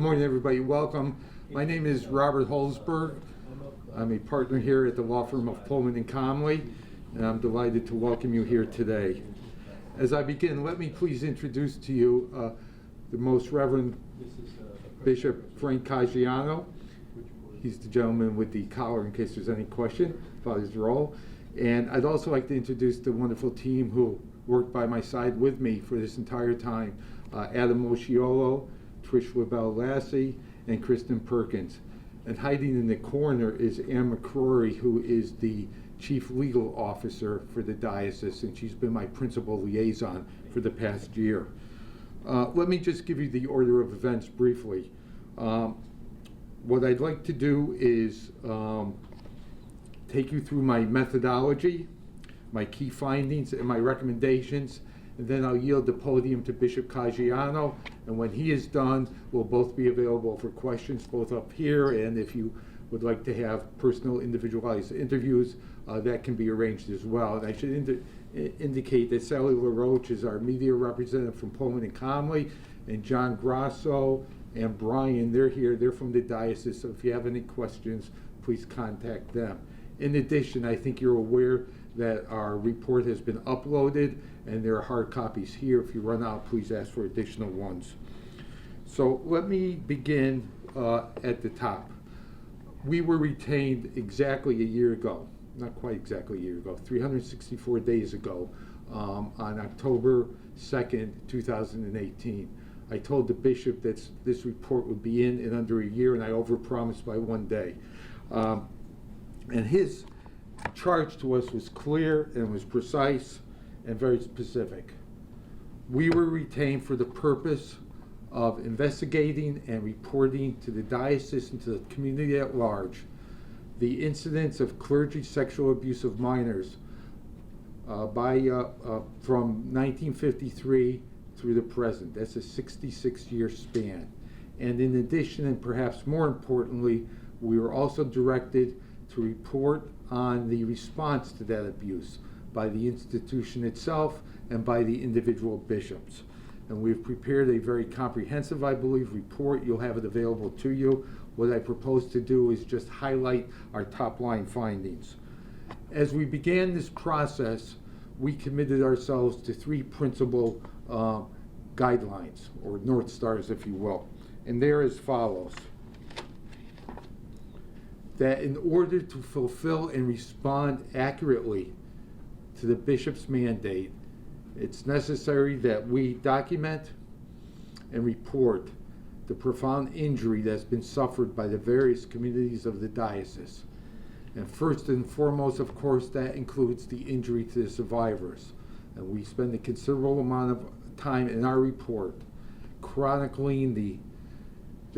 Good morning, everybody. Welcome. My name is Robert Holzberg. I'm a partner here at the law firm of Pullman and Comley, and I'm delighted to welcome you here today. As I begin, let me please introduce to you the Most Reverend Bishop Frank Caggiano. He's the gentleman with the collar in case there's any question about his role. And I'd also like to introduce the wonderful team who worked by my side with me for this entire time. Adam Mosciolo, Trish LaBelle-Lassie, and Kristen Perkins. And hiding in the corner is Ann McCrory, who is the Chief Legal Officer for the diocese, and she's been my principal liaison for the past year. Let me just give you the order of events briefly. What I'd like to do is take you through my methodology, my key findings, and my recommendations, and then I'll yield the podium to Bishop Caggiano, and when he is done, we'll both be available for questions, both up here, and if you would like to have personal, individualized interviews, that can be arranged as well. And I should indicate that Sally LaRoche is our media representative from Pullman and Comley, and John Grasso and Brian, they're here, they're from the diocese, so if you have any questions, please contact them. In addition, I think you're aware that our report has been uploaded, and there are hard copies here. If you run out, please ask for additional ones. So let me begin at the top. We were retained exactly a year ago, not quite exactly a year ago, 364 days ago, on October 2nd, 2018. I told the bishop that this report would be in under a year, and I overpromised by one day. And his charge to us was clear and was precise and very specific. We were retained for the purpose of investigating and reporting to the diocese and to the community at large the incidents of clergy sexual abuse of minors from 1953 through the present. That's a 66-year span. And in addition, and perhaps more importantly, we were also directed to report on the response to that abuse by the institution itself and by the individual bishops. And we've prepared a very comprehensive, I believe, report. You'll have it available to you. What I propose to do is just highlight our top-line findings. As we began this process, we committed ourselves to three principal guidelines, or North Stars, if you will. And they're as follows: that in order to fulfill and respond accurately to the bishop's mandate, it's necessary that we document and report the profound injury that's been suffered by the various communities of the diocese. And first and foremost, of course, that includes the injury to the survivors. And we spend a considerable amount of time in our report chronicling the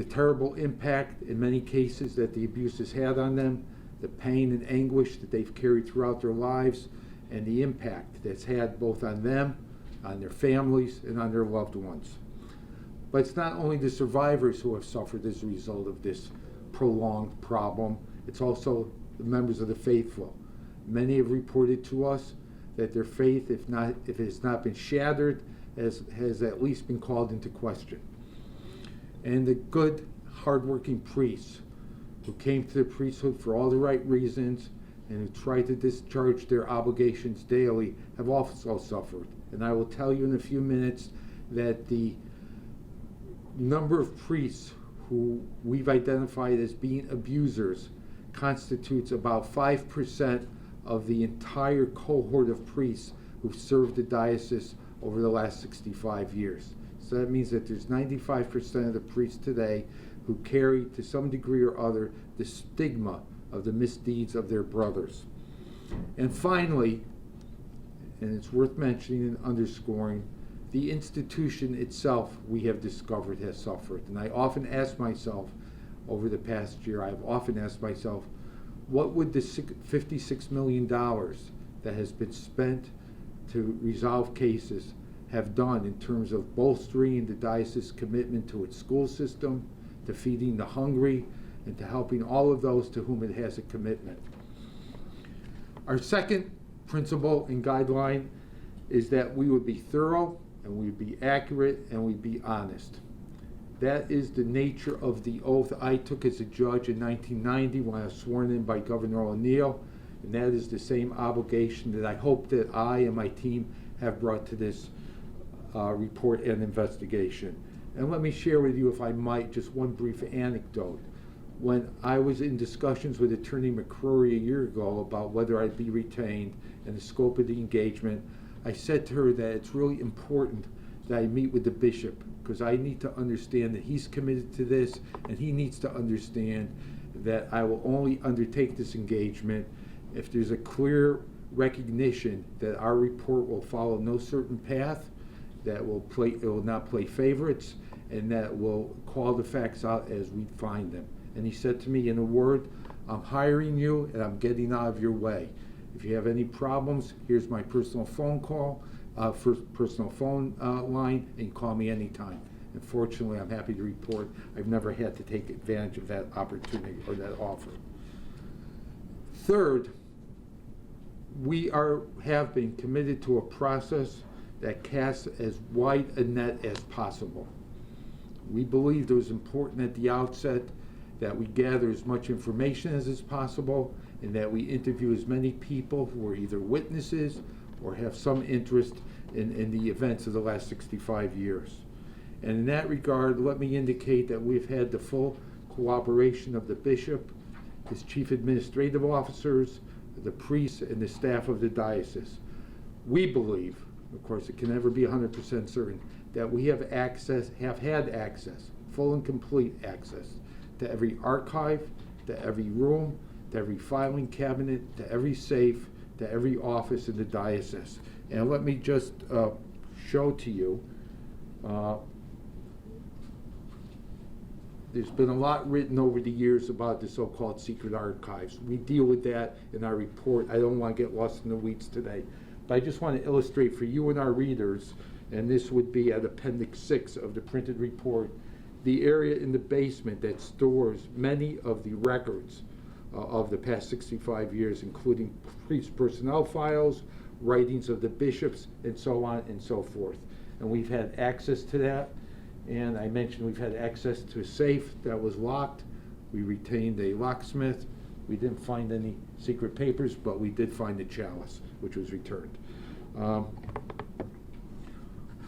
terrible impact in many cases that the abuse has had on them, the pain and anguish that they've carried throughout their lives, and the impact that's had both on them, on their families, and on their loved ones. But it's not only the survivors who have suffered as a result of this prolonged problem, it's also the members of the faithful. Many have reported to us that their faith, if it has not been shattered, has at least been called into question. And the good, hardworking priests who came to the priesthood for all the right reasons and who tried to discharge their obligations daily have also suffered. And I will tell you in a few minutes that the number of priests who we've identified as being abusers constitutes about 5% of the entire cohort of priests who've served the diocese over the last 65 years. So that means that there's 95% of the priests today who carry, to some degree or other, the stigma of the misdeeds of their brothers. And finally, and it's worth mentioning and underscoring, the institution itself, we have discovered, has suffered. And I often ask myself, over the past year, I've often asked myself, what would the $56 million that has been spent to resolve cases have done in terms of bolstering the diocese's commitment to its school system, to feeding the hungry, and to helping all of those to whom it has a commitment. Our second principle and guideline is that we would be thorough, and we'd be accurate, and we'd be honest. That is the nature of the oath I took as a judge in 1990 when I was sworn in by Governor O'Neill, and that is the same obligation that I hope that I and my team have brought to this report and investigation. And let me share with you, if I might, just one brief anecdote. When I was in discussions with Attorney McCrory a year ago about whether I'd be retained and the scope of the engagement, I said to her that it's really important that I meet with the bishop, because I need to understand that he's committed to this, and he needs to understand that I will only undertake this engagement if there's a clear recognition that our report will follow no certain path, that it will not play favorites, and that will call the facts out as we find them. And he said to me, in a word, I'm hiring you and I'm getting out of your way. If you have any problems, here's my personal phone call, personal phone line, and call me anytime. And fortunately, I'm happy to report I've never had to take advantage of that opportunity or that offer. Third, we have been committed to a process that casts as wide a net as possible. We believed it was important at the outset that we gather as much information as is possible, and that we interview as many people who are either witnesses or have some interest in the events of the last 65 years. And in that regard, let me indicate that we've had the full cooperation of the bishop, his chief administrative officers, the priests, and the staff of the diocese. We believe, of course it can never be 100% certain, that we have had access, full and complete access, to every archive, to every room, to every filing cabinet, to every safe, to every office in the diocese. And let me just show to you, there's been a lot written over the years about the so-called secret archives. We deal with that in our report. I don't want to get lost in the weeds today. But I just want to illustrate for you and our readers, and this would be at Appendix 6 of the printed report, the area in the basement that stores many of the records of the past 65 years, including priest personnel files, writings of the bishops, and so on and so forth. And we've had access to that. And I mentioned we've had access to a safe that was locked. We retained a locksmith. We didn't find any secret papers, but we did find the chalice, which was returned.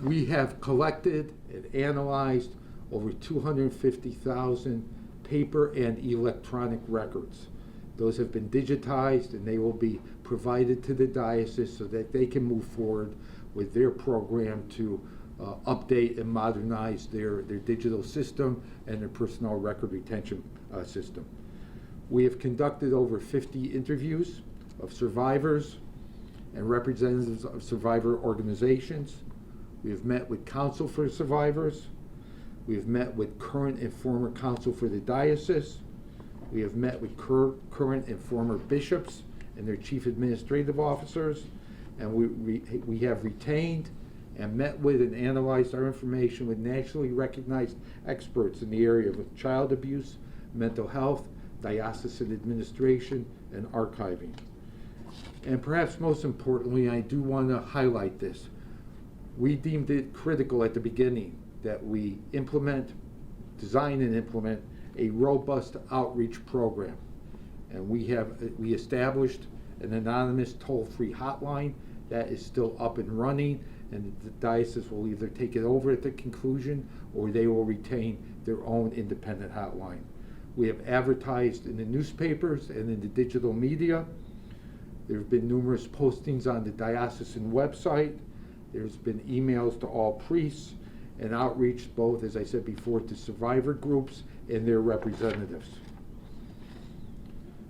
We have collected and analyzed over 250,000 paper and electronic records. Those have been digitized, and they will be provided to the diocese so that they can move forward with their program to update and modernize their digital system and their personnel record retention system. We have conducted over 50 interviews of survivors and representatives of survivor organizations. We have met with counsel for survivors. We have met with current and former counsel for the diocese. We have met with current and former bishops and their chief administrative officers. And we have retained and met with and analyzed our information with nationally recognized experts in the area of child abuse, mental health, diocesan administration, and archiving. And perhaps most importantly, I do want to highlight this. We deemed it critical at the beginning that we design and implement a robust outreach program. And we established an anonymous toll-free hotline that is still up and running, and the diocese will either take it over at the conclusion or they will retain their own independent hotline. We have advertised in the newspapers and in the digital media. There have been numerous postings on the diocesan website. There's been emails to all priests and outreach both, as I said before, to survivor groups and their representatives.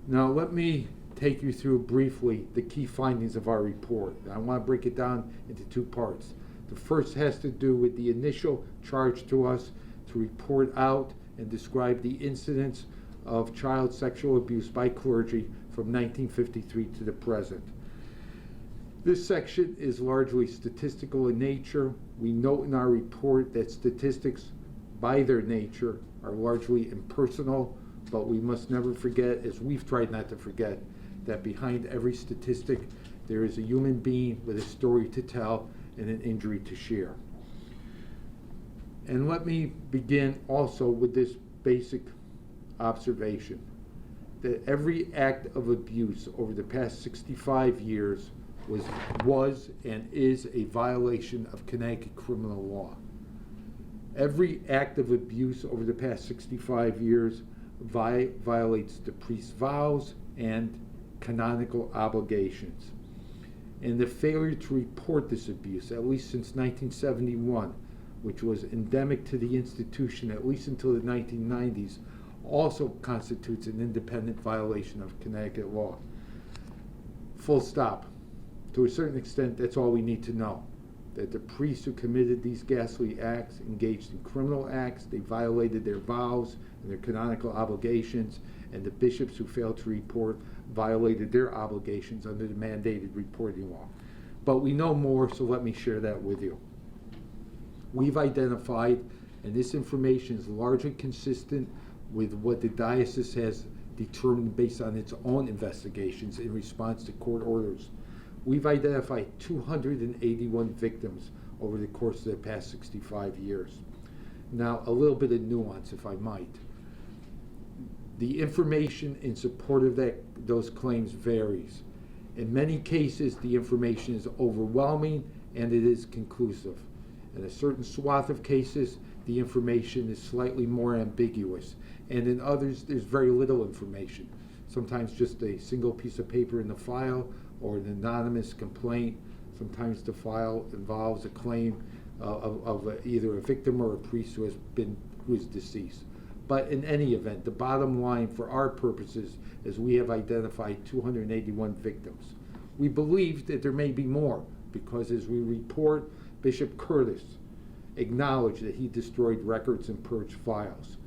Now let me take you through briefly the key findings of our report. I want to break it down into two parts. The first has to do with the initial charge to us to report out and describe the incidents of child sexual abuse by clergy from 1953 to the present. This section is largely statistical in nature. We note in our report that statistics, by their nature, are largely impersonal, but we must never forget, as we've tried not to forget, that behind every statistic there is a human being with a story to tell and an injury to share. And let me begin also with this basic observation, that every act of abuse over the past 65 years was and is a violation of Connecticut criminal law. Every act of abuse over the past 65 years violates the priest's vows and canonical obligations. And the failure to report this abuse, at least since 1971, which was endemic to the institution at least until the 1990s, also constitutes an independent violation of Connecticut law. Full stop. To a certain extent, that's all we need to know. That the priests who committed these ghastly acts engaged in criminal acts, they violated their vows and their canonical obligations, and the bishops who failed to report violated their obligations under the mandated reporting law. But we know more, so let me share that with you. We've identified, and this information is largely consistent with what the diocese has determined based on its own investigations in response to court orders. We've identified 281 victims over the course of the past 65 years. Now, a little bit of nuance, if I might. The information in support of those claims varies. In many cases, the information is overwhelming and it is conclusive. In a certain swath of cases, the information is slightly more ambiguous. And in others, there's very little information. Sometimes just a single piece of paper in the file or an anonymous complaint. Sometimes the file involves a claim of either a victim or a priest who is deceased. But in any event, the bottom line for our purposes is we have identified 281 victims. We believe that there may be more because as we report, Bishop Curtis acknowledged that he destroyed records and purged files.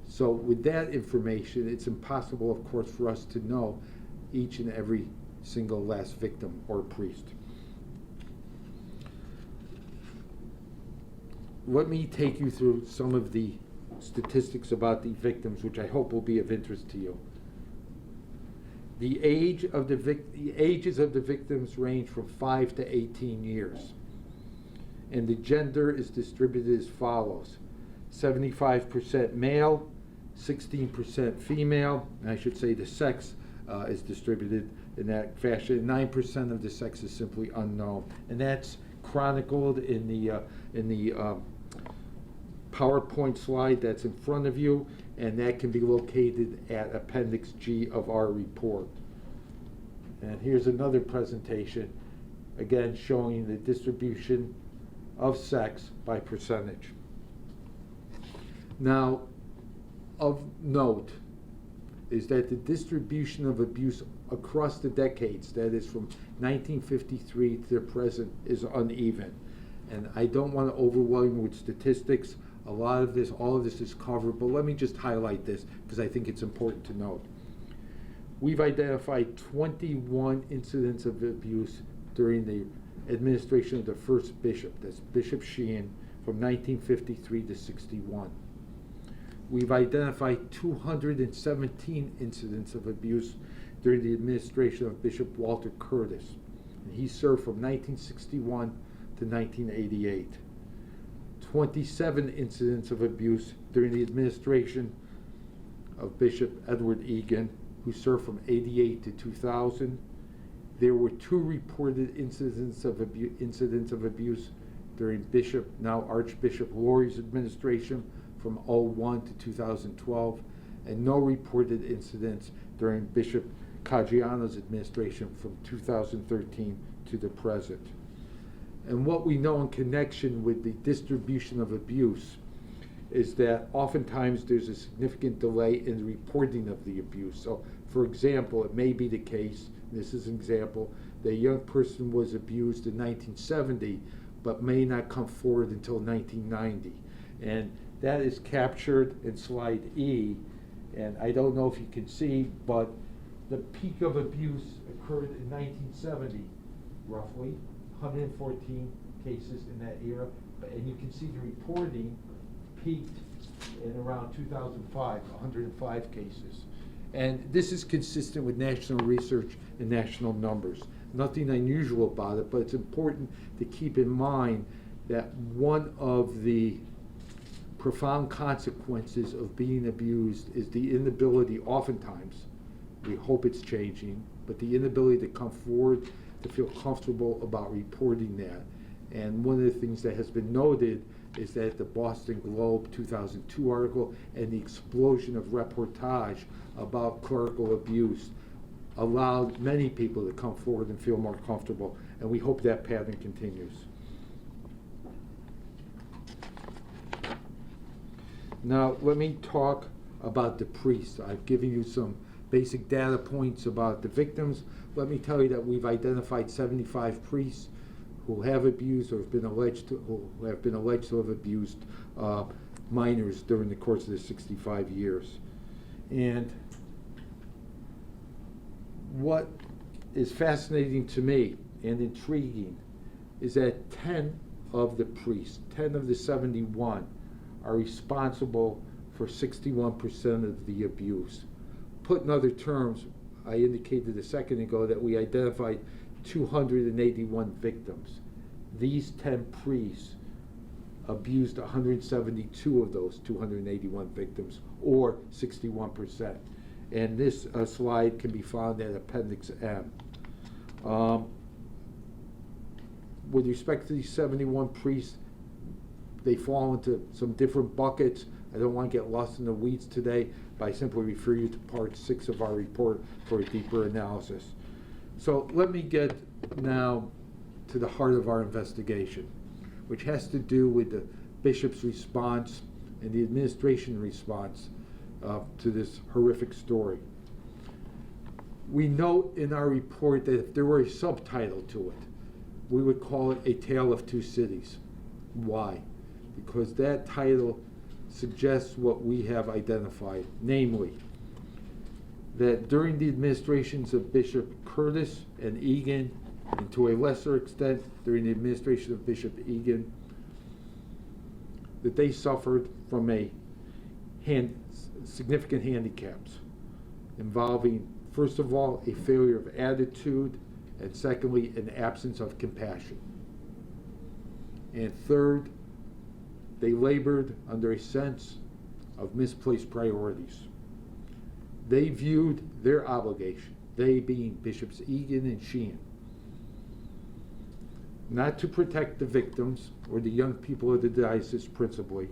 So with that information, it's impossible, of course, for us to know each and every single last victim or priest. Let me take you through some of the statistics about the victims, which I hope will be of interest to you. The ages of the victims range from 5 to 18 years. And the gender is distributed as follows: 75% male, 16% female, and I should say the sex is distributed in that fashion. 9% of the sex is simply unknown, and that's chronicled in the PowerPoint slide that's in front of you, and that can be located at Appendix G of our report. And here's another presentation, again showing the distribution of sex by percentage. Now, of note is that the distribution of abuse across the decades, that is from 1953 to the present, is uneven. And I don't want to overwhelm you with statistics. All of this is covered, but let me just highlight this because I think it's important to note. We've identified 21 incidents of abuse during the administration of the first bishop, that's Bishop Sheehan, from 1953 to 61. We've identified 217 incidents of abuse during the administration of Bishop Walter Curtis, and he served from 1961 to 1988. 27 incidents of abuse during the administration of Bishop Edward Egan, who served from 88 to 2000. There were 2 reported incidents of abuse during Bishop, now Archbishop Lori's administration from 2001 to 2012, and no reported incidents during Bishop Caggiano's administration from 2013 to the present. And what we know in connection with the distribution of abuse is that oftentimes there's a significant delay in the reporting of the abuse. So, for example, it may be the case, this is an example, that a young person was abused in 1970, but may not come forward until 1990. And that is captured in slide E. And I don't know if you can see, but the peak of abuse occurred in 1970, roughly. 114 cases in that era, and you can see the reporting peaked in around 2005, 105 cases. And this is consistent with national research and national numbers. Nothing unusual about it, but it's important to keep in mind that one of the profound consequences of being abused is the inability, oftentimes, we hope it's changing, but the inability to come forward, to feel comfortable about reporting that. And one of the things that has been noted is that the Boston Globe 2002 article and the explosion of reportage about clerical abuse allowed many people to come forward and feel more comfortable, and we hope that pattern continues. Now, let me talk about the priests. I've given you some basic data points about the victims. Let me tell you that we've identified 75 priests who have abused or have been alleged to have abused minors during the course of the 65 years. And what is fascinating to me and intriguing is that 10 of the priests, 10 of the 71, are responsible for 61% of the abuse. Put in other terms, I indicated a second ago that we identified 281 victims. These 10 priests abused 172 of those 281 victims, or 61%. And this slide can be found at Appendix M. With respect to these 71 priests, they fall into some different buckets. I don't want to get lost in the weeds today, but I simply refer you to Part 6 of our report for a deeper analysis. So let me get now to the heart of our investigation, which has to do with the bishop's response and the administration response to this horrific story. We note in our report that if there were a subtitle to it, we would call it A Tale of Two Cities. Why? Because that title suggests what we have identified, namely, that during the administrations of Bishop Curtis and Egan, and to a lesser extent during the administration of Bishop Egan, that they suffered from significant handicaps involving, first of all, a failure of attitude, and secondly, an absence of compassion. And third, they labored under a sense of misplaced priorities. They viewed their obligation, they being Bishops Egan and Sheehan, not to protect the victims or the young people of the diocese principally,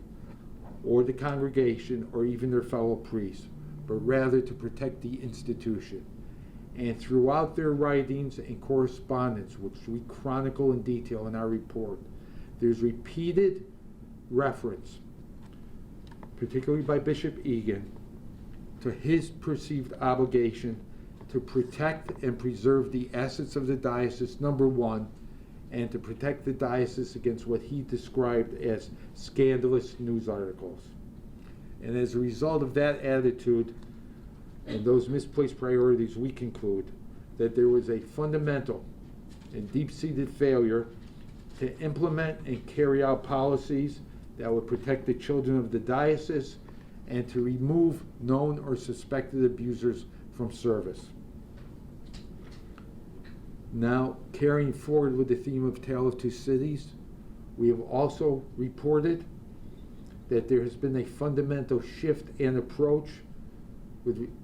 or the congregation, or even their fellow priests, but rather to protect the institution. And throughout their writings and correspondence, which we chronicle in detail in our report, there's repeated reference, particularly by Bishop Egan, to his perceived obligation to protect and preserve the assets of the diocese, number one, and to protect the diocese against what he described as scandalous news articles. And as a result of that attitude and those misplaced priorities, we conclude that there was a fundamental and deep-seated failure to implement and carry out policies that would protect the children of the diocese and to remove known or suspected abusers from service. Now, carrying forward with the theme of Tale of Two Cities, we have also reported that there has been a fundamental shift in approach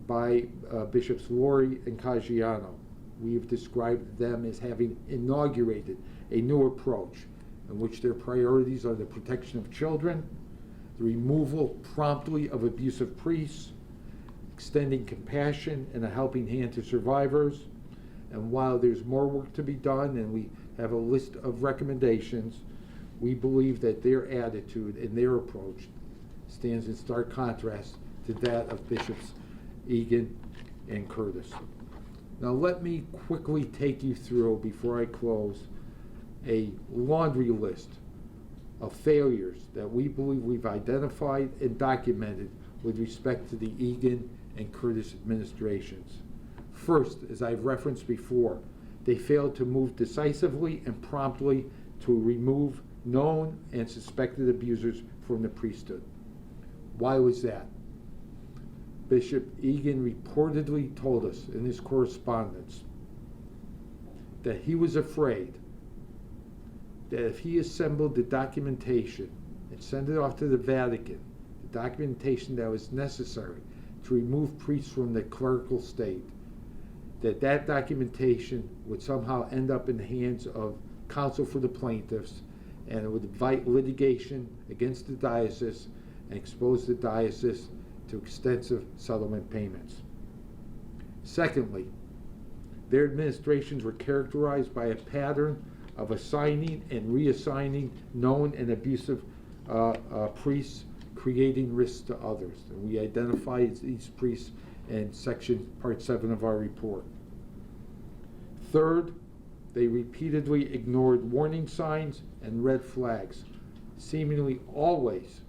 by Bishops Lori and Caggiano. We have described them as having inaugurated a new approach in which their priorities are the protection of children, the removal promptly of abusive priests, extending compassion and a helping hand to survivors. And while there's more work to be done and we have a list of recommendations, we believe that their attitude and their approach stands in stark contrast to that of Bishops Egan and Curtis. Now let me quickly take you through, before I close, a laundry list of failures that we believe we've identified and documented with respect to the Egan and Curtis administrations. First, as I've referenced before, they failed to move decisively and promptly to remove known and suspected abusers from the priesthood. Why was that? Bishop Egan reportedly told us in his correspondence that he was afraid that if he assembled the documentation and send it off to the Vatican, the documentation that was necessary to remove priests from the clerical state, that documentation would somehow end up in the hands of counsel for the plaintiffs, and it would invite litigation against the diocese and expose the diocese to extensive settlement payments. Secondly, their administrations were characterized by a pattern of assigning and reassigning known and abusive priests, creating risks to others. And we identified these priests in part 7 of our report. Third, they repeatedly ignored warning signs and red flags, seemingly always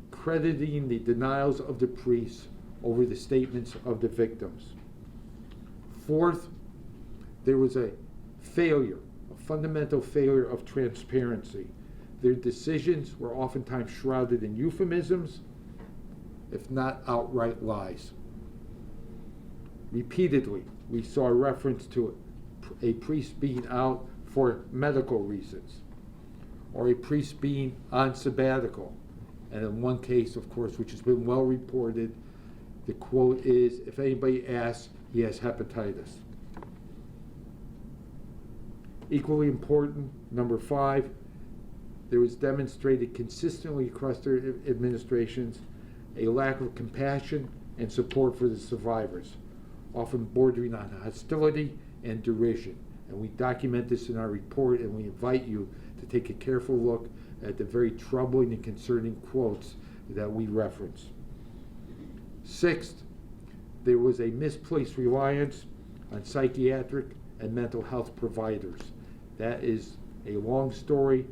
crediting the denials of the priests over the statements of the victims. Fourth, there was a fundamental failure of transparency. Their decisions were oftentimes shrouded in euphemisms, if not outright lies. Repeatedly, we saw a reference to a priest being out for medical reasons, or a priest being on sabbatical. And in one case, of course, which has been well reported, the quote is, if anybody asks, he has hepatitis. Equally important, number 5, there was demonstrated consistently across their administrations a lack of compassion and support for the survivors, often bordering on hostility and derision. And we document this in our report, and we invite you to take a careful look at the very troubling and concerning quotes that we reference. Sixth, there was a misplaced reliance on psychiatric and mental health providers. That is a long story.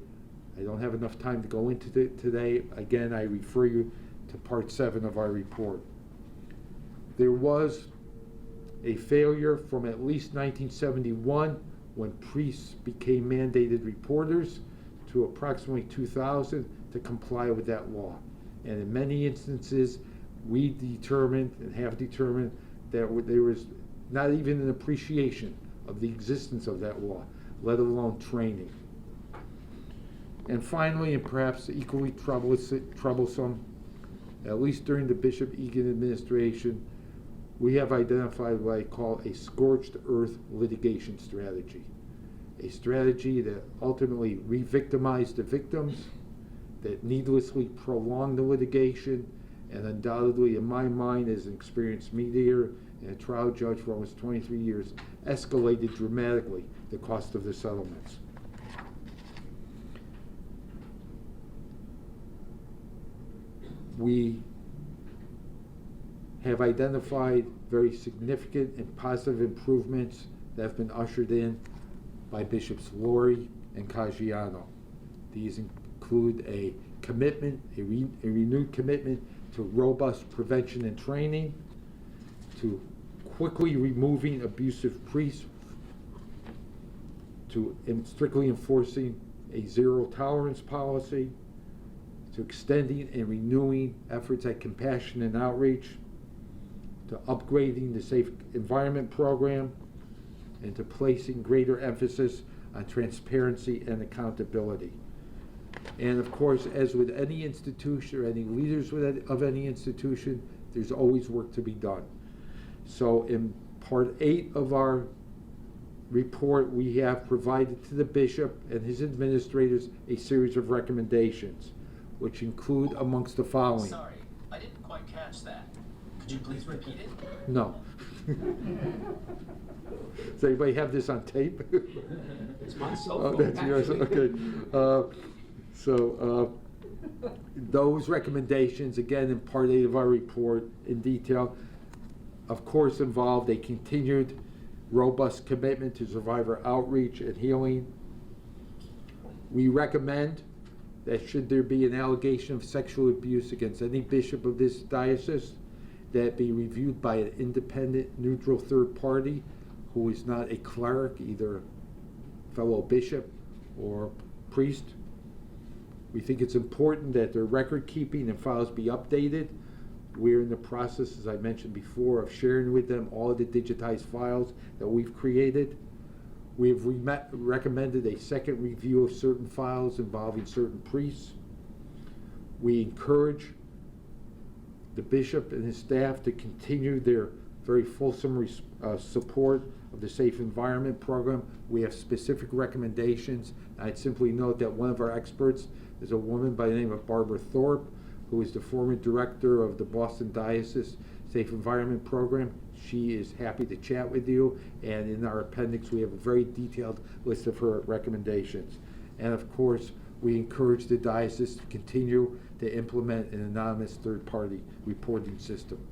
I don't have enough time to go into it today. Again, I refer you to part 7 of our report. There was a failure from at least 1971, when priests became mandated reporters, to approximately 2000 to comply with that law. And in many instances, we determined and have determined that there was not even an appreciation of the existence of that law, let alone training. And finally, and perhaps equally troublesome, at least during the Bishop Egan administration, we have identified what I call a scorched earth litigation strategy. A strategy that ultimately re-victimized the victims, that needlessly prolonged the litigation, and undoubtedly, in my mind, as an experienced mediator and a trial judge for almost 23 years, escalated dramatically the cost of the settlements. We have identified very significant and positive improvements that have been ushered in by Bishops Lori and Caggiano. These include a commitment, a renewed commitment to robust prevention and training, to quickly removing abusive priests, to strictly enforcing a zero tolerance policy, to extending and renewing efforts at compassion and outreach, to upgrading the Safe Environment Program, and to placing greater emphasis on transparency and accountability. And of course, as with any institution or any leaders of any institution, there's always work to be done. So in part 8 of our report, we have provided to the bishop and his administrators a series of recommendations, which include amongst the following. Sorry, I didn't quite catch that. Could you please repeat it? No. Does anybody have this on tape? It's my cell Oh, phone. that's yours, okay. Those recommendations, again, in part 8 of our report in detail, of course, involved a continued robust commitment to survivor outreach and healing. We recommend that should there be an allegation of sexual abuse against any bishop of this diocese, that be reviewed by an independent, neutral third party who is not a cleric, either fellow bishop or priest. We think it's important that their record keeping and files be updated. We're in the process, as I mentioned before, of sharing with them all of the digitized files that we've created. We have recommended a second review of certain files involving certain priests. We encourage the bishop and his staff to continue their very fulsome support of the Safe Environment Program. We have specific recommendations. I'd simply note that one of our experts is a woman by the name of Barbara Thorpe, who is the former director of the Boston Diocese Safe Environment Program. She is happy to chat with you, and in our appendix we have a very detailed list of her recommendations. And of course, we encourage the diocese to continue to implement an anonymous third-party reporting system.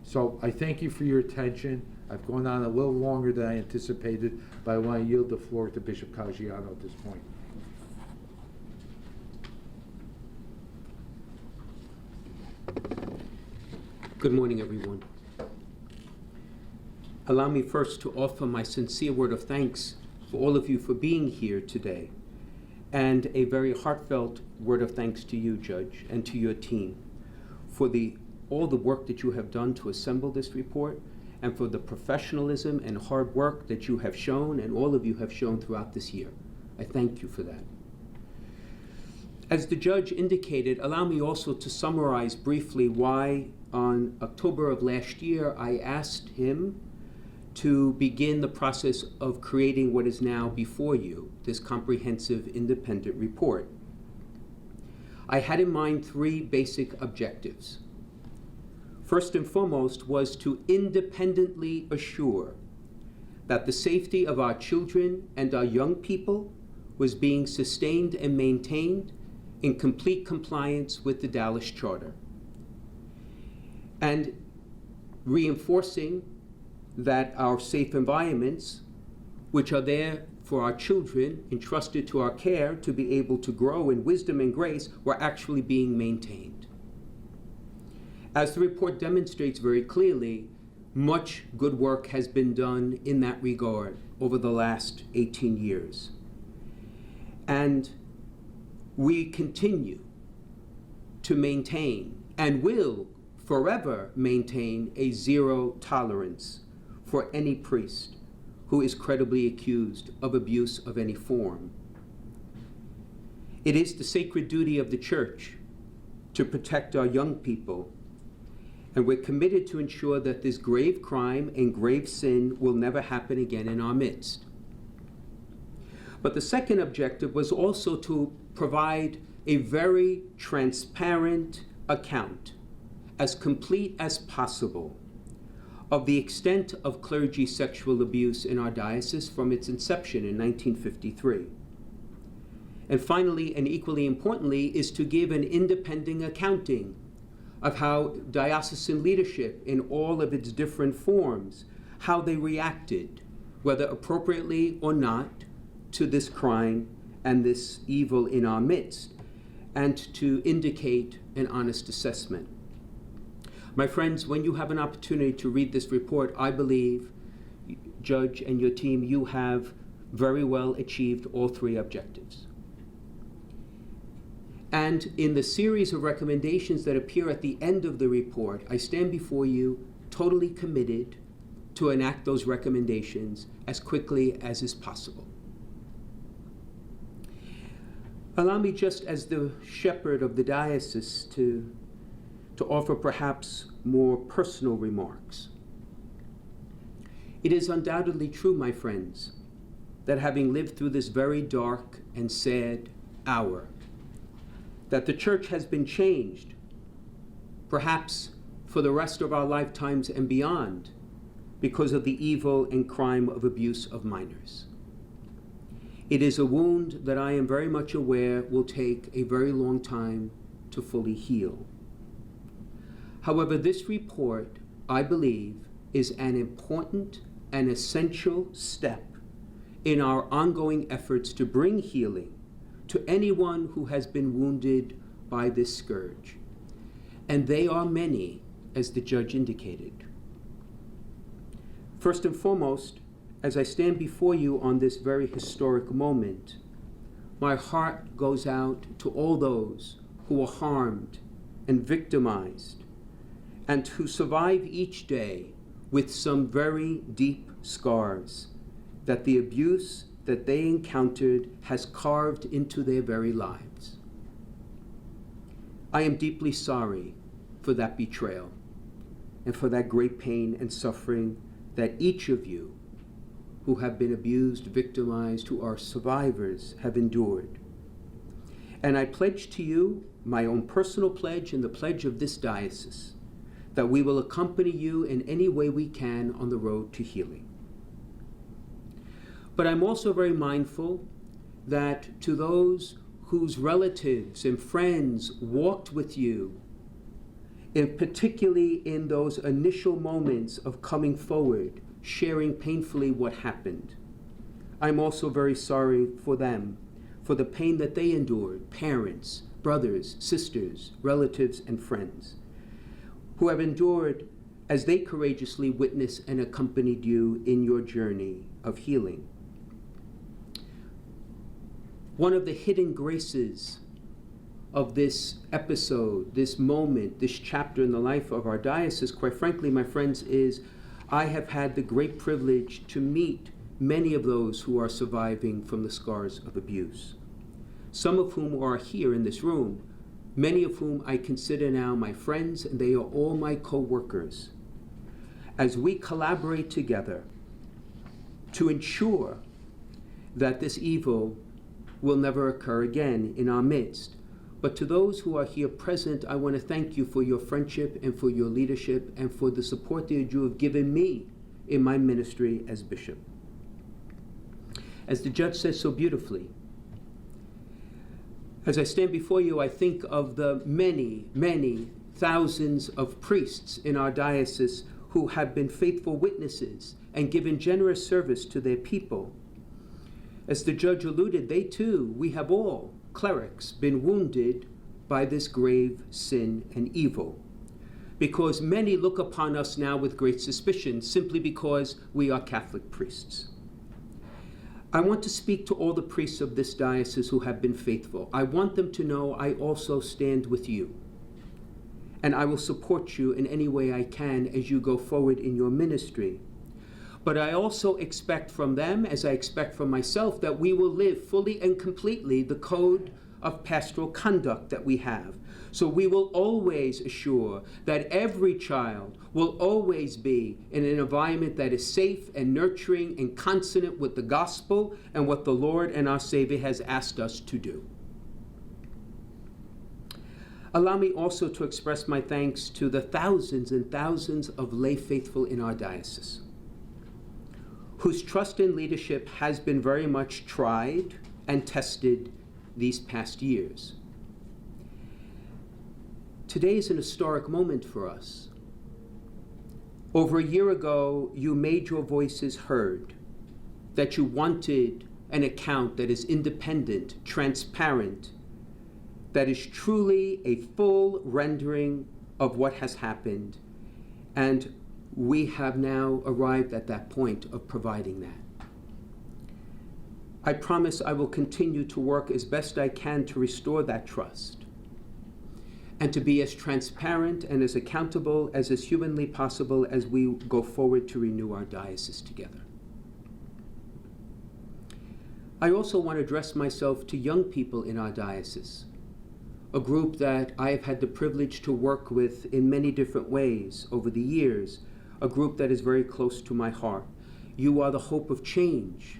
So I thank you for your attention. I've gone on a little longer than I anticipated, but I want to yield the floor to Bishop Caggiano at this point. Good morning, everyone. Allow me first to offer my sincere word of thanks for all of you for being here today, and a very heartfelt word of thanks to you, Judge, and to your team for all the work that you have done to assemble this report, and for the professionalism and hard work that you have shown, and all of you have shown throughout this year. I thank you for that. As the judge indicated, allow me also to summarize briefly why on October of last year I asked him to begin the process of creating what is now before you, this comprehensive independent report. I had in mind three basic objectives. First and foremost was to independently assure that the safety of our children and our young people was being sustained and maintained in complete compliance with the Dallas Charter, and reinforcing that our safe environments, which are there for our children entrusted to our care to be able to grow in wisdom and grace, were actually being maintained. As the report demonstrates very clearly, much good work has been done in that regard over the last 18 years. And we continue to maintain and will forever maintain a zero tolerance for any priest who is credibly accused of abuse of any form. It is the sacred duty of the Church to protect our young people, and we're committed to ensure that this grave crime and grave sin will never happen again in our midst. But the second objective was also to provide a very transparent account, as complete as possible, of the extent of clergy sexual abuse in our diocese from its inception in 1953. And finally, and equally importantly, is to give an independent accounting of how diocesan leadership in all of its different forms, how they reacted, whether appropriately or not, to this crime and this evil in our midst, and to indicate an honest assessment. My friends, when you have an opportunity to read this report, I believe, Judge and your team, you have very well achieved all three objectives. And in the series of recommendations that appear at the end of the report, I stand before you totally committed to enact those recommendations as quickly as is possible. Allow me, just as the shepherd of the diocese, to offer perhaps more personal remarks. It is undoubtedly true, my friends, that having lived through this very dark and sad hour, that the Church has been changed, perhaps for the rest of our lifetimes and beyond, because of the evil and crime of abuse of minors. It is a wound that I am very much aware will take a very long time to fully heal. However, this report, I believe, is an important and essential step in our ongoing efforts to bring healing to anyone who has been wounded by this scourge. And they are many, as the judge indicated. First and foremost, as I stand before you on this very historic moment, my heart goes out to all those who are harmed and victimized, and who survive each day with some very deep scars that the abuse that they encountered has carved into their very lives. I am deeply sorry for that betrayal and for that great pain and suffering that each of you who have been abused, victimized, who are survivors, have endured. And I pledge to you, my own personal pledge and the pledge of this diocese, that we will accompany you in any way we can on the road to healing. But I'm also very mindful that to those whose relatives and friends walked with you, and particularly in those initial moments of coming forward, sharing painfully what happened, I'm also very sorry for them, for the pain that they endured, parents, brothers, sisters, relatives, and friends, who have endured as they courageously witnessed and accompanied you in your journey of healing. One of the hidden graces of this episode, this moment, this chapter in the life of our diocese, quite frankly, my friends, is I have had the great privilege to meet many of those who are surviving from the scars of abuse, some of whom are here in this room, many of whom I consider now my friends, and they are all my co-workers, as we collaborate together to ensure that this evil will never occur again in our midst. But to those who are here present, I want to thank you for your friendship and for your leadership and for the support that you have given me in my ministry as bishop. As the judge says so beautifully, as I stand before you, I think of the many, many thousands of priests in our diocese who have been faithful witnesses and given generous service to their people. As the judge alluded, they too, we have all, clerics, been wounded by this grave sin and evil, because many look upon us now with great suspicion simply because we are Catholic priests. I want to speak to all the priests of this diocese who have been faithful. I want them to know I also stand with you, and I will support you in any way I can as you go forward in your ministry. But I also expect from them, as I expect from myself, that we will live fully and completely the code of pastoral conduct that we have. So we will always assure that every child will always be in an environment that is safe and nurturing and consonant with the gospel and what the Lord and our Savior has asked us to do. Allow me also to express my thanks to the thousands and thousands of lay faithful in our diocese, whose trust in leadership has been very much tried and tested these past years. Today is an historic moment for us. Over a year ago, you made your voices heard, that you wanted an account that is independent, transparent, that is truly a full rendering of what has happened, and we have now arrived at that point of providing that. I promise I will continue to work as best I can to restore that trust and to be as transparent and as accountable as is humanly possible as we go forward to renew our diocese together. I also want to address myself to young people in our diocese, a group that I have had the privilege to work with in many different ways over the years, a group that is very close to my heart. You are the hope of change.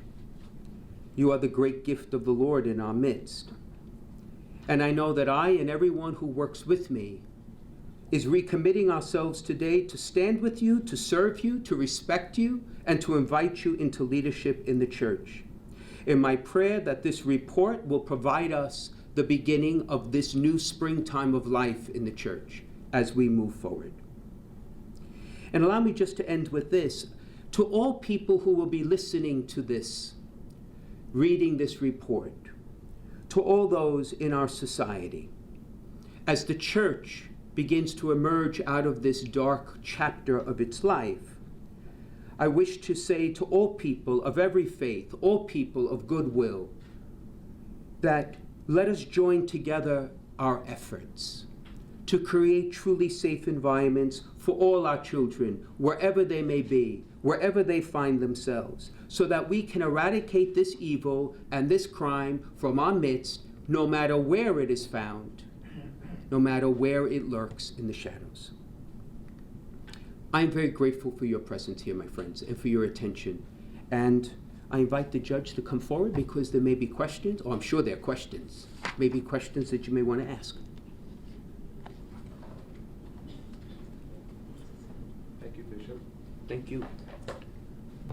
You are the great gift of the Lord in our midst. And I know that I and everyone who works with me is recommitting ourselves today to stand with you, to serve you, to respect you, and to invite you into leadership in the church. In my prayer that this report will provide us the beginning of this new springtime of life in the church as we move forward. And allow me just to end with this. To all people who will be listening to this, reading this report, to all those in our society, as the church begins to emerge out of this dark chapter of its life, I wish to say to all people of every faith, all people of goodwill, that let us join together our efforts to create truly safe environments for all our children, wherever they may be, wherever they find themselves, so that we can eradicate this evil and this crime from our midst, no matter where it is found, no matter where it lurks in the shadows. I'm very grateful for your presence here, my friends, and for your attention. And I invite the judge to come forward because there may be questions, or I'm sure there are questions, maybe questions that you may want to ask. Thank you, Bishop. Thank you.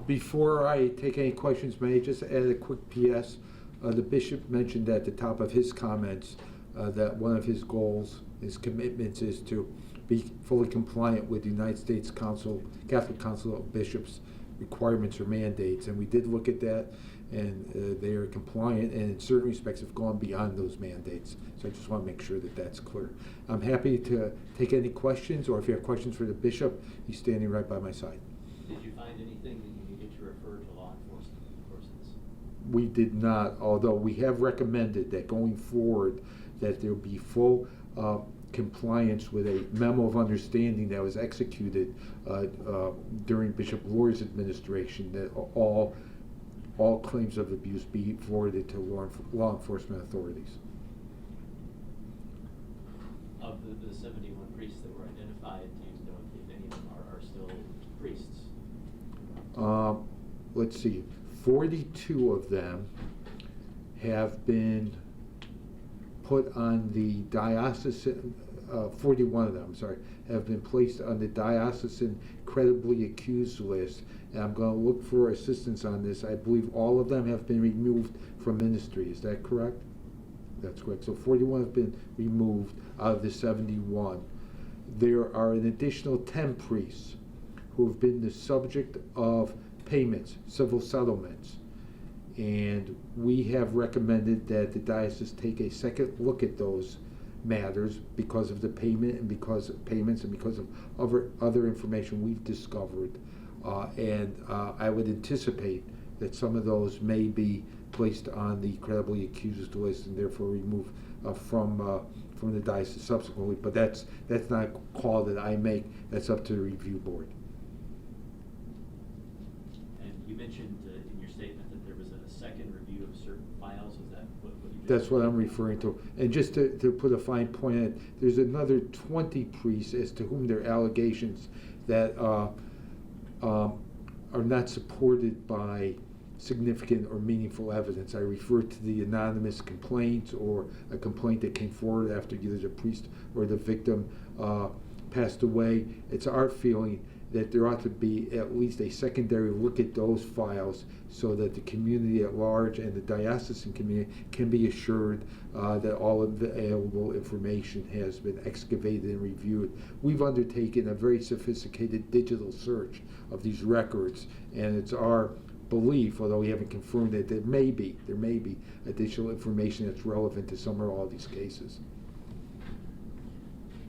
Before I take any questions, may I just add a quick PS? The bishop mentioned at the top of his comments that one of his goals, his commitments, is to be fully compliant with the United States Catholic Council of Bishops requirements or mandates. And we did look at that, and they are compliant, and in certain respects have gone beyond those mandates. So I just want to make sure that that's clear. I'm happy to take any questions, or if you have questions for the bishop, he's standing right by my side. Did you find anything that you needed to refer to law enforcement for this? We did not, although we have recommended that going forward that there be full compliance with a memo of understanding that was executed during Bishop Lord's administration, that all claims of abuse be forwarded to law enforcement authorities. Of the 71 priests that were identified, do you know if any of them are still priests? Let's see, 42 of them have been put on the diocesan, 41 of them, I'm sorry, have been placed on the diocesan credibly accused list. And I'm going to look for assistance on this. I believe all of them have been removed from ministry. Is that correct? That's correct. So 41 have been removed out of the 71. There are an additional 10 priests who have been the subject of payments, civil settlements. And we have recommended that the diocese take a second look at those matters because of the payment and because of payments and because of other information we've discovered. I would anticipate that some of those may be placed on the credibly accused list and therefore removed from the diocese subsequently. But that's not a call that I make. That's up to the review board. And you mentioned in your statement that there was a second review of certain files. Is that what you did? That's what I'm referring to. And just to put a fine point on it, there's another 20 priests as to whom there are allegations that are not supported by significant or meaningful evidence. I refer to the anonymous complaints or a complaint that came forward after either the priest or the victim passed away. It's our feeling that there ought to be at least a secondary look at those files so that the community at large and the diocesan community can be assured that all available information has been excavated and reviewed. We've undertaken a very sophisticated digital search of these records, and it's our belief, although we haven't confirmed it, there may be additional information that's relevant to some or all of these cases.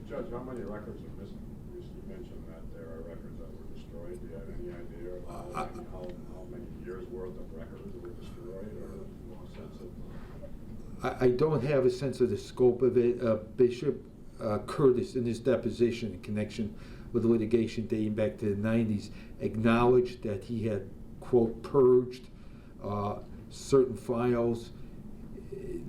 Judge, how many records are missing? You mentioned that there are records that were destroyed. Do you have any idea of how many years' worth of records were destroyed, or no sense of? I don't have a sense of the scope of it. Bishop Curtis, in his deposition in connection with litigation dating back to the 90s, acknowledged that he had, quote, purged certain files.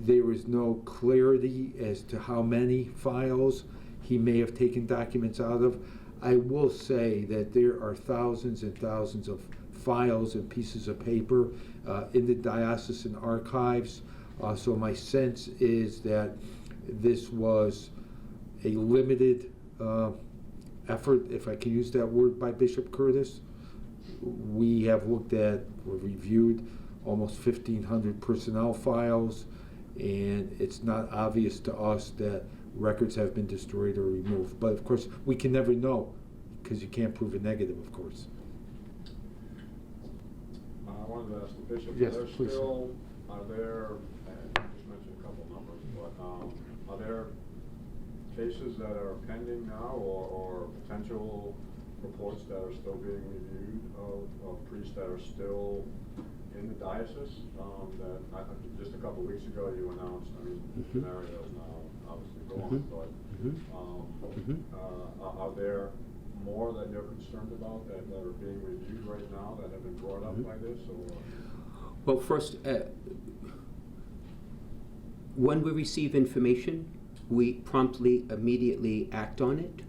There is no clarity as to how many files he may have taken documents out of. I will say that there are thousands and thousands of files and pieces of paper in the diocesan archives. So my sense is that this was a limited effort, if I can use that word, by Bishop Curtis. We have looked at or reviewed almost 1,500 personnel files, and it's not obvious to us that records have been destroyed or removed. But of course, we can never know because you can't prove a negative, of course. I wanted to ask the bishop, Yes, are please. there, and you just mentioned a couple numbers, but are there cases that are pending now or potential reports that are still being reviewed of priests that are still in the diocese? That just a couple of weeks ago you announced, the scenario is now obviously gone, but are there more that you're concerned about that are being reviewed right now that have been brought up by this? Or? Well, first, when we receive information, we promptly, immediately act on it,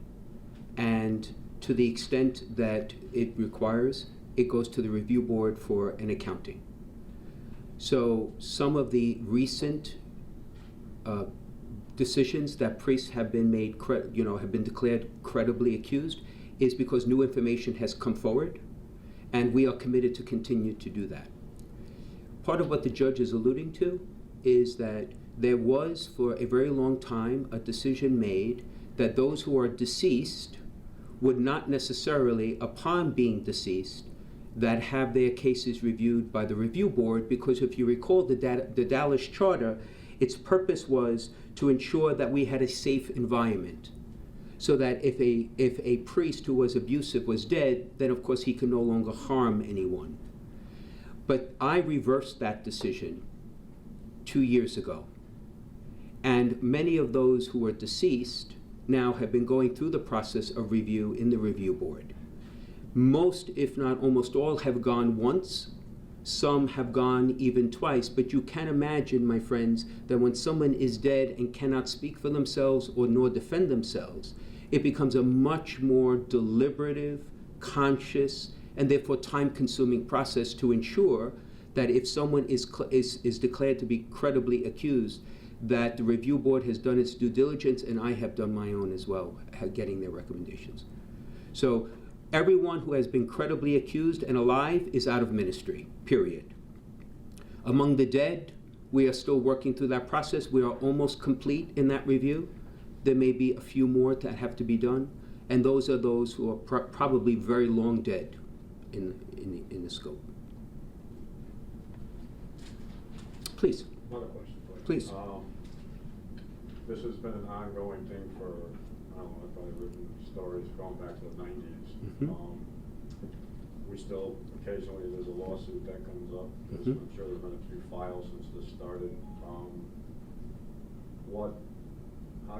and to the extent that it requires, it goes to the review board for an accounting. So some of the recent decisions that priests have been made, have been declared credibly accused, is because new information has come forward, and we are committed to continue to do that. Part of what the judge is alluding to is that there was, for a very long time, a decision made that those who are deceased would not necessarily, upon being deceased, that have their cases reviewed by the review board, because if you recall the Dallas Charter, its purpose was to ensure that we had a safe environment, so that if a priest who was abusive was dead, then of course he could no longer harm anyone. But I reversed that decision 2 years ago, and many of those who are deceased now have been going through the process of review in the review board. Most, if not almost all, have gone once. Some have gone even twice, but you can imagine, my friends, that when someone is dead and cannot speak for themselves or nor defend themselves, it becomes a much more deliberative, conscious, and therefore time-consuming process to ensure that if someone is declared to be credibly accused, that the review board has done its due diligence, and I have done my own as well, getting their recommendations. So everyone who has been credibly accused and alive is out of ministry, period. Among the dead, we are still working through that process. We are almost complete in that review. There may be a few more that have to be done, and those are those who are probably very long dead in the scope. Please. Another question, Please. This has been an ongoing thing for, I don't know, I've probably written stories going back to the 90s. Mhm. We still, occasionally, there's a lawsuit that comes up. Mhm. I'm sure there's been a few files since this started. What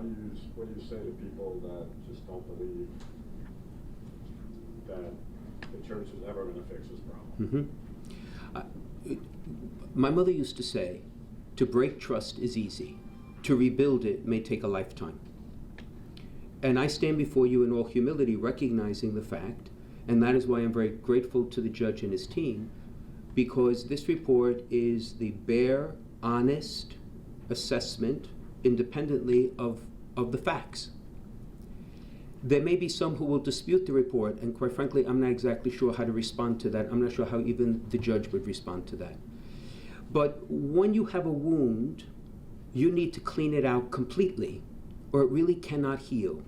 do you say to people that just don't believe that the church is ever going to fix this problem? My mother used to say, to break trust is easy. To rebuild it may take a lifetime. And I stand before you in all humility, recognizing the fact, and that is why I'm very grateful to the judge and his team, because this report is the bare, honest assessment, independently of the facts. There may be some who will dispute the report, and quite frankly, I'm not exactly sure how to respond to that. I'm not sure how even the judge would respond to that. But when you have a wound, you need to clean it out completely, or it really cannot heal.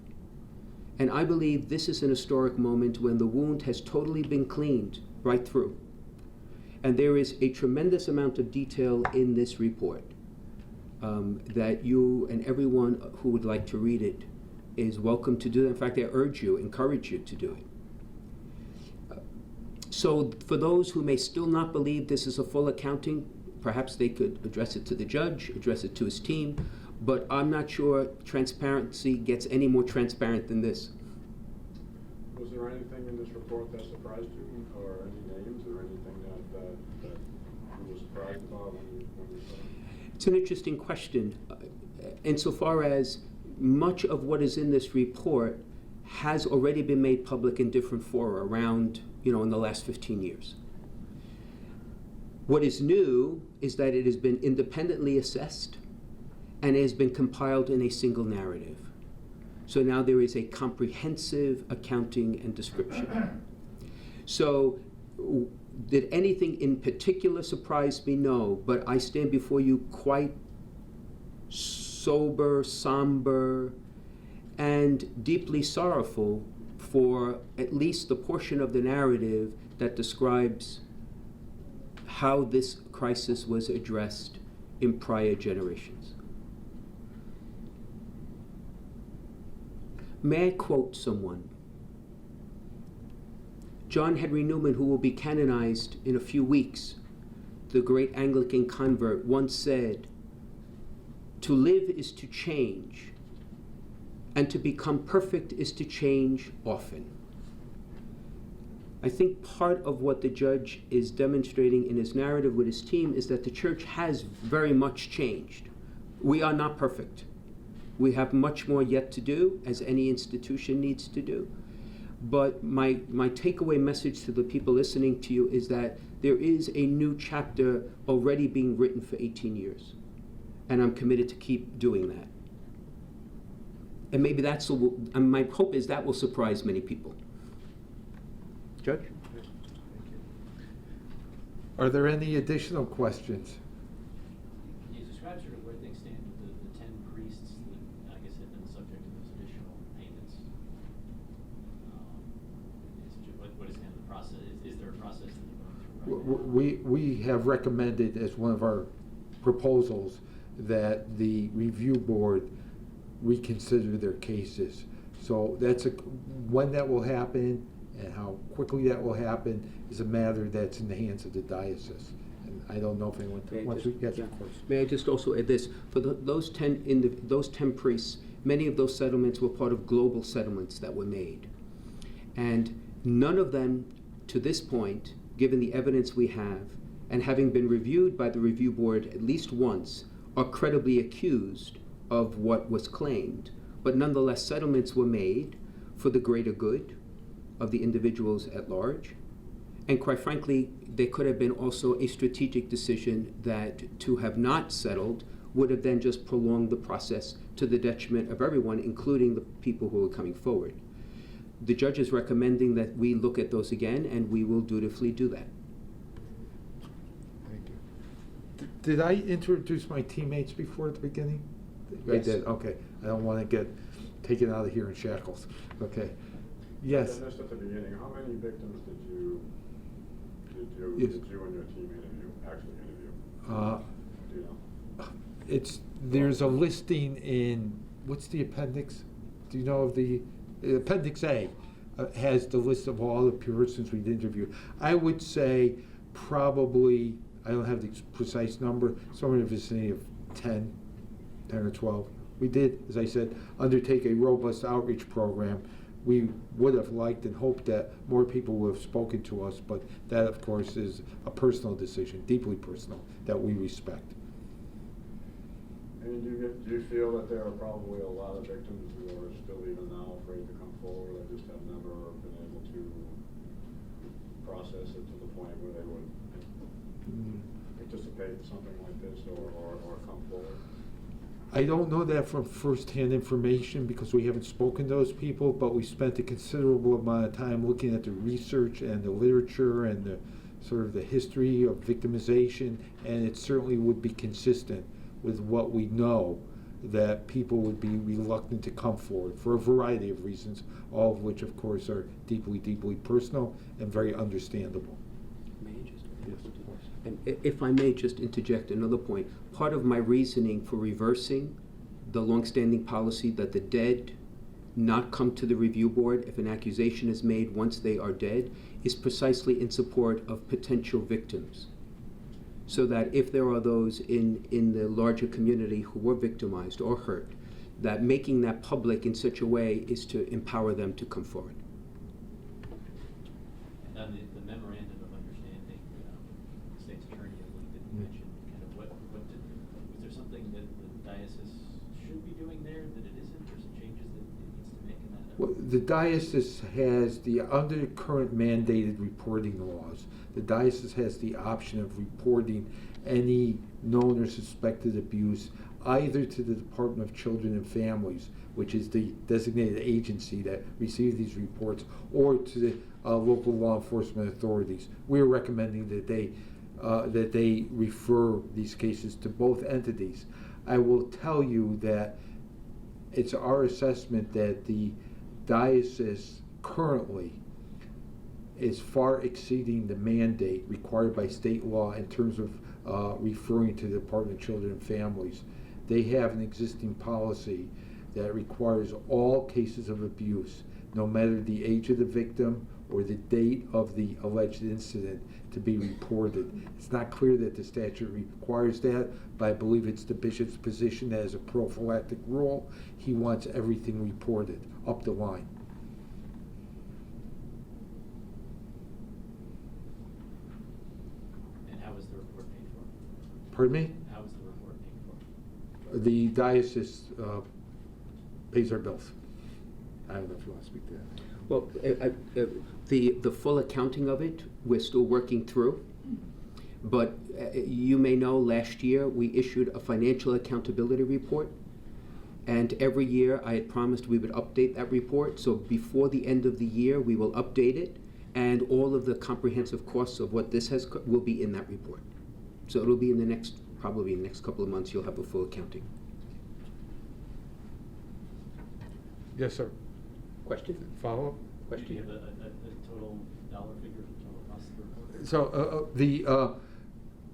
And I believe this is an historic moment when the wound has totally been cleaned right through. And there is a tremendous amount of detail in this report that you and everyone who would like to read it is welcome to do. In fact, I encourage you to do it. So for those who may still not believe this is a full accounting, perhaps they could address it to the judge, address it to his team, but I'm not sure transparency gets any more transparent than this. Was there anything in this report that surprised you, or any names, or anything that you were surprised about when you saw it? It's an interesting question, insofar as much of what is in this report has already been made public in different fora around, in the last 15 years. What is new is that it has been independently assessed and it has been compiled in a single narrative. So now there is a comprehensive accounting and description. So did anything in particular surprise me? No, but I stand before you quite sober, somber, and deeply sorrowful for at least the portion of the narrative that describes how this crisis was addressed in prior generations. May I quote someone? John Henry Newman, who will be canonized in a few weeks, the great Anglican convert, once said, "To live is to change, and to become perfect is to change often." I think part of what the judge is demonstrating in his narrative with his team is that the church has very much changed. We are not perfect. We have much more yet to do, as any institution needs to do. But my takeaway message to the people listening to you is that there is a new chapter already being written for 18 years. And I'm committed to keep doing that. And maybe and my hope is that will surprise many people. Judge? Are there any additional questions? Can you describe sort of where things stand with the 10 priests that, I guess, have been subject to those additional payments? What is kind of the process? Is there a process that you're going through right now? We have recommended as one of our proposals that the review board reconsider their cases. So when that will happen and how quickly that will happen is a matter that's in the hands of the diocese. And I don't know if anyone wants to. Yes, of course. May I just also add this? For those 10 priests, many of those settlements were part of global settlements that were made. And none of them, to this point, given the evidence we have, and having been reviewed by the review board at least once, are credibly accused of what was claimed. But nonetheless, settlements were made for the greater good of the individuals at large. And quite frankly, there could have been also a strategic decision that to have not settled would have then just prolonged the process to the detriment of everyone, including the people who are coming forward. The judge is recommending that we look at those again, and we will dutifully do that. Thank you. Did I introduce my teammates before at the beginning? Yes. I did. Okay. I don't want to get taken out of here in shackles. Okay. Yes. And just at the beginning, how many victims did you Yes. and your team actually interview? Do you know? There's a listing in, what's the appendix? Do you know of the Appendix A has the list of all the persons we've interviewed. I would say probably, I don't have the precise number, somewhere in the vicinity of 10 or 12. We did, as I said, undertake a robust outreach program. We would have liked and hoped that more people would have spoken to us, but that, of course, is a personal decision, deeply personal, that we respect. And do you feel that there are probably a lot of victims who are still even now afraid to come forward, or just have never been able to process it to the point where they would participate in something like this or come forward? I don't know that from first-hand information because we haven't spoken to those people, but we spent a considerable amount of time looking at the research and the literature and the sort of the history of victimization, and it certainly would be consistent with what we know, that people would be reluctant to come forward for a variety of reasons, all of which, of course, are deeply, deeply personal and very understandable. May I just Yes, of course. And if I may just interject another point, part of my reasoning for reversing the longstanding policy that the dead not come to the review board if an accusation is made once they are dead is precisely in support of potential victims. So that if there are those in the larger community who were victimized or hurt, that making that public in such a way is to empower them to come forward. And on the memorandum of understanding, the state's attorney, I believe, did mention kind of was there something that the diocese should be doing there that it isn't, or some changes that it needs to make in that? Well, the diocese has under current mandated reporting laws, the diocese has the option of reporting any known or suspected abuse either to the Department of Children and Families, which is the designated agency that receives these reports, or to the local law enforcement authorities. We are recommending that they refer these cases to both entities. I will tell you that it's our assessment that the diocese currently is far exceeding the mandate required by state law in terms of referring to the Department of Children and Families. They have an existing policy that requires all cases of abuse, no matter the age of the victim or the date of the alleged incident, to be reported. It's not clear that the statute requires that, but I believe it's the bishop's position that as a prophylactic rule, he wants everything reported up the line. Pardon Pardon me? How was the report paid for? The diocese pays our bills. I don't know if you want to speak to that. Well, the full accounting of it, we're still working through. But you may know last year we issued a financial accountability report. And every year I had promised we would update that report. So before the end of the year, we will update it. And all of the comprehensive costs of what this has will be in that report. So it'll be in the next, probably in the next couple of months, you'll have a full accounting. Yes, sir. Question? Follow-up? Do you have a total dollar figure for total cost of the report? So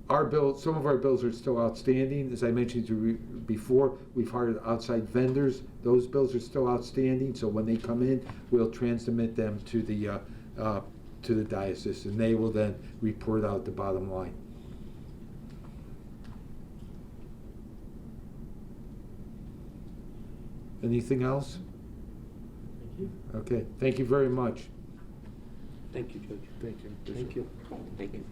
our bills, some of our bills are still outstanding. As I mentioned to you before, we've hired outside vendors. Those bills are still outstanding. So when they come in, we'll transmit them to the diocese, and they will then report out the bottom line. Anything else? Thank you. Okay. Thank you very much. Thank you, Judge. Thank you. Thank you. Thank you.